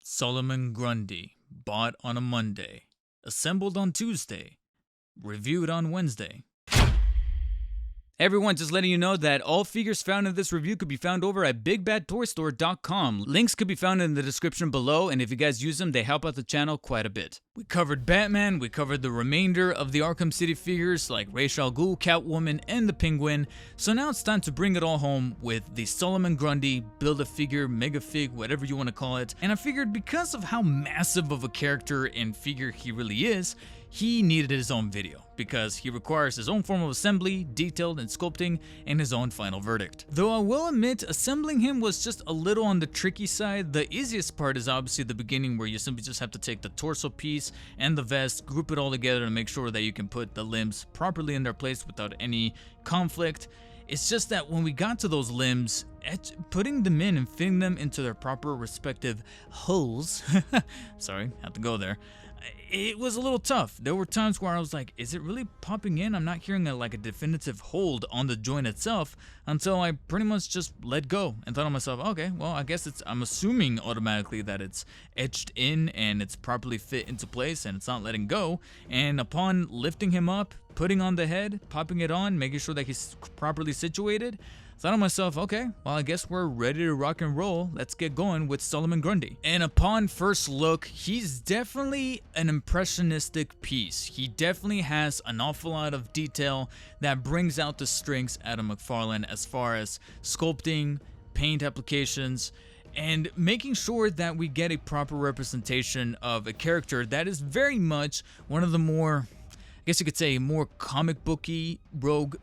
Solomon Grundy, bought on a Monday, assembled on Tuesday, reviewed on Wednesday. Hey everyone, just letting you know that all figures found in this review could be found over at bigbadtoystore.com. Links could be found in the description below, and if you guys use them, they help out the channel quite a bit. We covered Batman, we covered the remainder of the Arkham City figures like Ra's al Ghul, Catwoman, and the Penguin, so now it's time to bring it all home with the Solomon Grundy Build-A-Figure, Mega-Fig, whatever you want to call it. And I figured because of how massive of a character and figure he really is, he needed his own video, because he requires his own form of assembly, detailing and sculpting, and his own final verdict. Though I will admit, assembling him was just a little on the tricky side. The easiest part is obviously the beginning, where you simply just have to take the torso piece and the vest, group it all together to make sure that you can put the limbs properly in their place without any conflict. It's just that when we got to those limbs, putting them in and fitting them into their proper respective holes, sorry, had to go there, it was a little tough. There were times where I was like, is it really popping in? I'm not hearing a definitive hold on the joint itself, until I pretty much just let go and thought to myself, okay, well, I guess I'm assuming automatically that it's etched in and it's properly fit into place and it's not letting go. And upon lifting him up, putting on the head, popping it on, making sure that he's properly situated, thought to myself, okay, well, I guess we're ready to rock and roll. Let's get going with Solomon Grundy. And upon first look, he's definitely an impressionistic piece. He definitely has an awful lot of detail that brings out the strengths out of McFarlane as far as sculpting, paint applications, and making sure that we get a proper representation of a character that is very much one of the more, I guess you could say, more comic booky rogue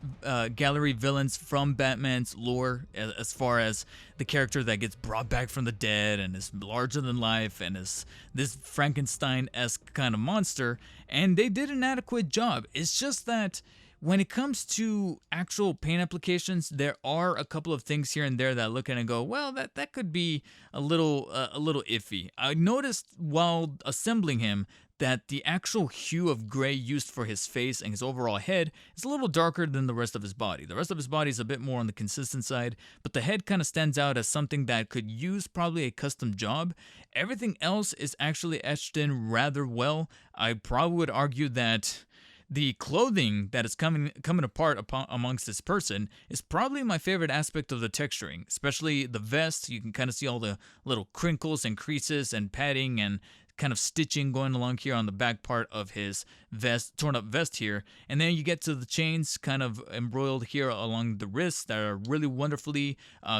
gallery villains from Batman's lore, as far as the character that gets brought back from the dead and is larger than life and is this Frankenstein-esque kind of monster. And they did an adequate job. It's just that when it comes to actual paint applications, there are a couple of things here and there that I look at and go, well, that could be a little iffy. I noticed while assembling him that the actual hue of gray used for his face and his overall head is a little darker than the rest of his body. The rest of his body is a bit more on the consistent side, but the head kind of stands out as something that could use probably a custom job. Everything else is actually etched in rather well. I probably would argue that the clothing that is coming apart amongst this person is probably my favorite aspect of the texturing, especially the vest. You can kind of see all the little crinkles and creases and padding and kind of stitching going along here on the back part of his vest, torn up vest here. And then you get to the chains kind of embroiled here along the wrists that are really wonderfully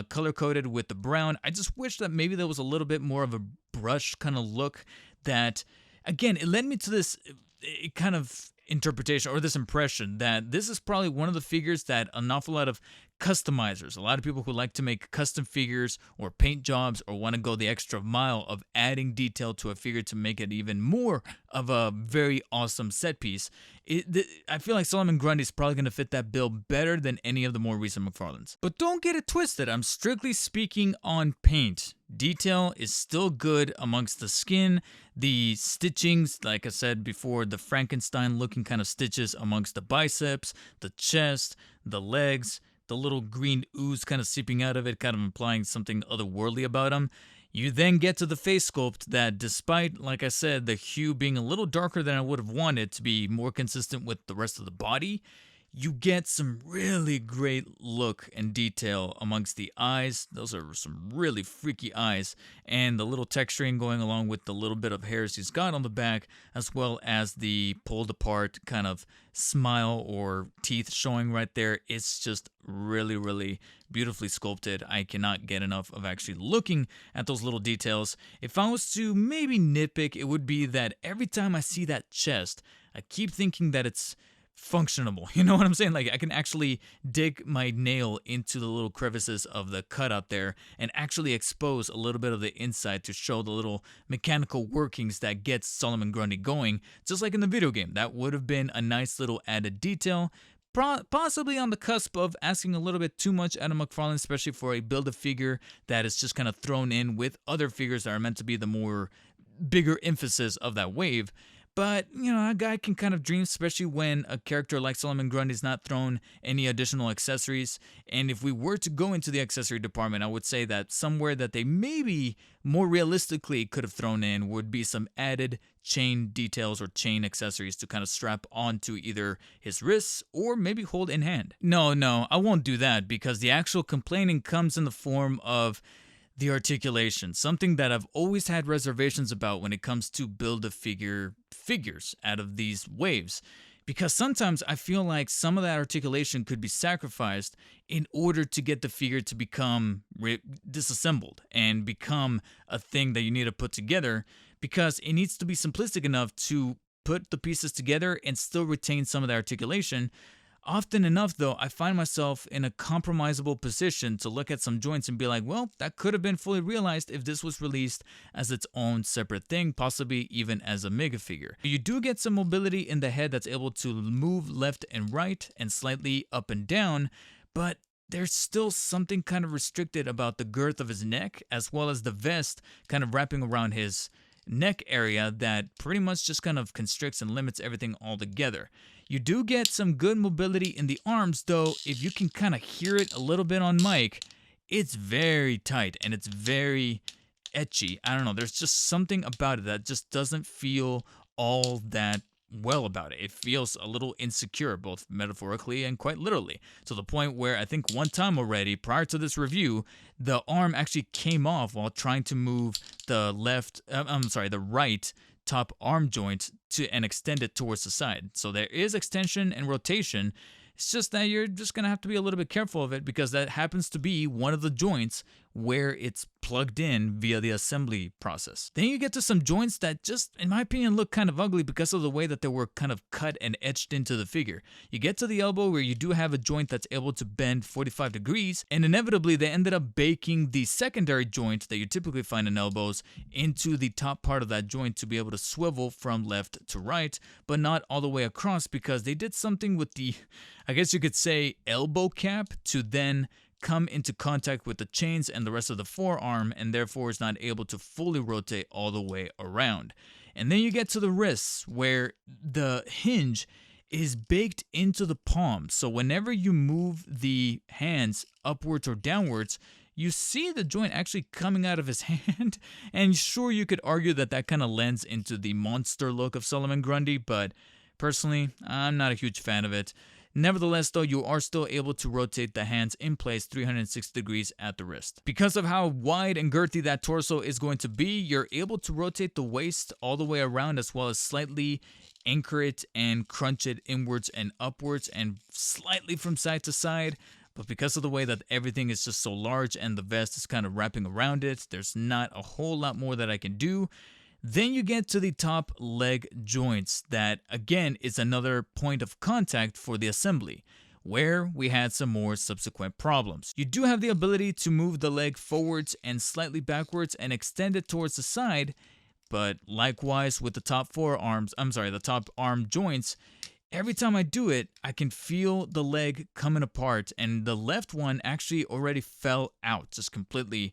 color coded with the brown. I just wish that maybe there was a little bit more of a brush kind of look that, again, it led me to this kind of interpretation or this impression that this is probably one of the figures that an awful lot of customizers, a lot of people who like to make custom figures or paint jobs or want to go the extra mile of adding detail to a figure to make it even more of a very awesome set piece. I feel like Solomon Grundy is probably going to fit that bill better than any of the more recent McFarlanes. But don't get it twisted, I'm strictly speaking on paint. Detail is still good amongst the skin. The stitchings, like I said before, the Frankenstein looking kind of stitches amongst the biceps, the chest, the legs, the little green ooze kind of seeping out of it, kind of implying something otherworldly about him. You then get to the face sculpt that, despite, like I said, the hue being a little darker than I would have wanted to be more consistent with the rest of the body, you get some really great look and detail amongst the eyes. Those are some really freaky eyes, and the little texturing going along with the little bit of hairs he's got on the back, as well as the pulled apart kind of smile or teeth showing right there. It's just really, really beautifully sculpted. I cannot get enough of actually looking at those little details. If I was to maybe nitpick, it would be that every time I see that chest, I keep thinking that it's functionable. You know what I'm saying? Like, I can actually dig my nail into the little crevices of the cutout there and actually expose a little bit of the inside to show the little mechanical workings that gets Solomon Grundy going, just like in the video game. That would have been a nice little added detail. Possibly on the cusp of asking a little bit too much out of McFarlane, especially for a Build-A-Figure that is just kind of thrown in with other figures that are meant to be the more bigger emphasis of that wave. But, a guy can kind of dream, especially when a character like Solomon Grundy is not thrown any additional accessories. And if we were to go into the accessory department, I would say that somewhere that they maybe more realistically could have thrown in would be some added chain details or chain accessories to kind of strap onto either his wrists or maybe hold in hand. No, I won't do that because the actual complaining comes in the form of the articulation, something that I've always had reservations about when it comes to build-a-figure figures out of these waves. Because sometimes I feel like some of that articulation could be sacrificed in order to get the figure to become disassembled and become a thing that you need to put together, because it needs to be simplistic enough to put the pieces together and still retain some of the articulation. Often enough, though, I find myself in a compromisable position to look at some joints and be like, well, that could have been fully realized if this was released as its own separate thing, possibly even as a mega figure. You do get some mobility in the head that's able to move left and right and slightly up and down, but there's still something kind of restricted about the girth of his neck, as well as the vest kind of wrapping around his neck area that pretty much just kind of constricts and limits everything altogether. You do get some good mobility in the arms, though. If you can kind of hear it a little bit on mic, it's very tight and it's very etchy. I don't know, there's just something about it that just doesn't feel all that well about it. It feels a little insecure, both metaphorically and quite literally, to the point where I think one time already, prior to this review, the arm actually came off while trying to move the right top arm joint and extend it towards the side. So there is extension and rotation. It's just that you're just going to have to be a little bit careful of it because that happens to be one of the joints where it's plugged in via the assembly process. Then you get to some joints that just, in my opinion, look kind of ugly because of the way that they were kind of cut and etched into the figure. You get to the elbow where you do have a joint that's able to bend 45 degrees, and inevitably they ended up baking the secondary joint that you typically find in elbows into the top part of that joint to be able to swivel from left to right, but not all the way across because they did something with the, I guess you could say, elbow cap to then come into contact with the chains and the rest of the forearm, and therefore is not able to fully rotate all the way around. And then you get to the wrists where the hinge is baked into the palm. So whenever you move the hands upwards or downwards, you see the joint actually coming out of his hand. And sure, you could argue that that kind of lends into the monster look of Solomon Grundy, but personally, I'm not a huge fan of it. Nevertheless, though, you are still able to rotate the hands in place 360 degrees at the wrist. Because of how wide and girthy that torso is going to be, you're able to rotate the waist all the way around, as well as slightly anchor it and crunch it inwards and upwards and slightly from side to side. But because of the way that everything is just so large and the vest is kind of wrapping around it, there's not a whole lot more that I can do. Then you get to the top leg joints that, again, is another point of contact for the assembly, where we had some more subsequent problems. You do have the ability to move the leg forwards and slightly backwards and extend it towards the side, but likewise with the top arm joints, every time I do it, I can feel the leg coming apart, and the left one actually already fell out just completely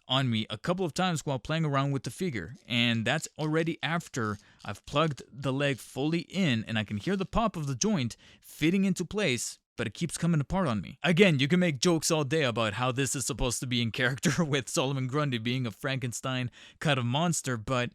on me a couple of times while playing around with the figure, and that's already after I've plugged the leg fully in and I can hear the pop of the joint fitting into place, but it keeps coming apart on me. Again, you can make jokes all day about how this is supposed to be in character with Solomon Grundy being a Frankenstein kind of monster, but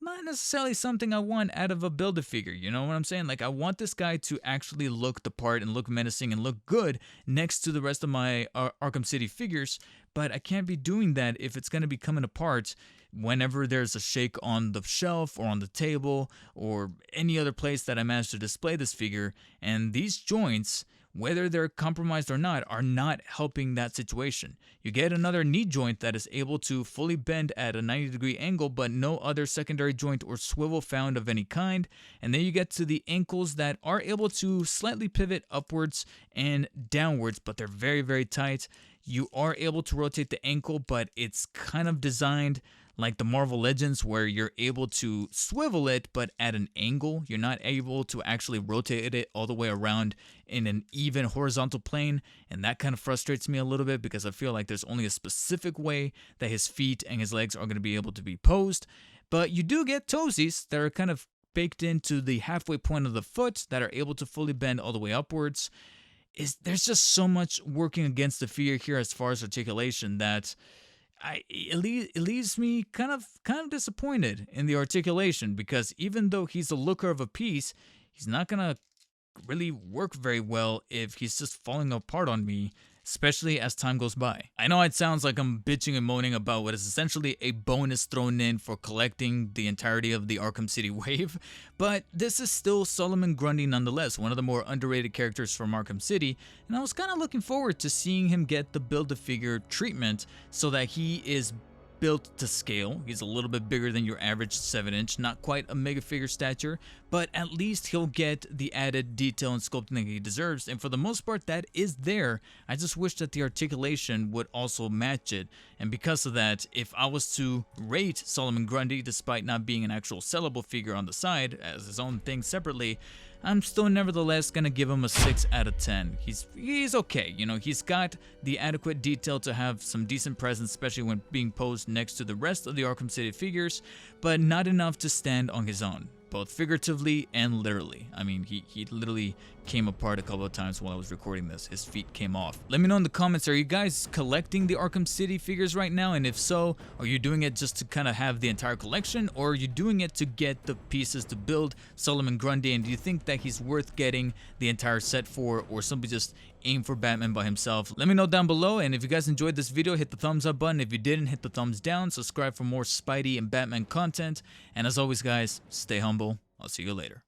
not necessarily something I want out of a Build-A-Figure, you know what I'm saying? Like, I want this guy to actually look the part and look menacing and look good next to the rest of my Arkham City figures, but I can't be doing that if it's going to be coming apart whenever there's a shake on the shelf or on the table or any other place that I manage to display this figure, and these joints, whether they're compromised or not, are not helping that situation. You get another knee joint that is able to fully bend at a 90-degree angle, but no other secondary joint or swivel found of any kind. And then you get to the ankles that are able to slightly pivot upwards and downwards, but they're very, very tight. You are able to rotate the ankle, but it's kind of designed like the Marvel Legends, where you're able to swivel it, but at an angle. You're not able to actually rotate it all the way around in an even horizontal plane, and that kind of frustrates me a little bit because I feel like there's only a specific way that his feet and his legs are going to be able to be posed. But you do get toesies that are kind of baked into the halfway point of the foot that are able to fully bend all the way upwards. There's just so much working against the figure here as far as articulation that it leaves me kind of disappointed in the articulation, because even though he's the looker of a piece, he's not gonna really work very well if he's just falling apart on me, especially as time goes by. I know it sounds like I'm bitching and moaning about what is essentially a bonus thrown in for collecting the entirety of the Arkham City wave, but this is still Solomon Grundy nonetheless, one of the more underrated characters from Arkham City, and I was kind of looking forward to seeing him get the Build-A-Figure treatment so that he is built to scale. He's a little bit bigger than your average 7-inch, not quite a mega figure stature, but at least he'll get the added detail and sculpting he deserves, and for the most part that is there. I just wish that the articulation would also match it, and because of that, if I was to rate Solomon Grundy, despite not being an actual sellable figure on the side as his own thing separately, I'm still nevertheless gonna give him a 6 out of 10. He's okay, you know, he's got the adequate detail to have some decent presence, especially when being posed next to the rest of the Arkham City figures, but not enough to stand on his own, both figuratively and literally. I mean, he literally came apart a couple of times while I was recording this. His feet came off. Let me know in the comments, are you guys collecting the Arkham City figures right now? And if so, are you doing it just to kind of have the entire collection, or are you doing it to get the pieces to build Solomon Grundy? And do you think that he's worth getting the entire set for, or simply just aim for Batman by himself? Let me know down below, and if you guys enjoyed this video, hit the thumbs up button. If you didn't, hit the thumbs down. Subscribe for more Spidey and Batman content. And as always guys, stay humble. I'll see you later.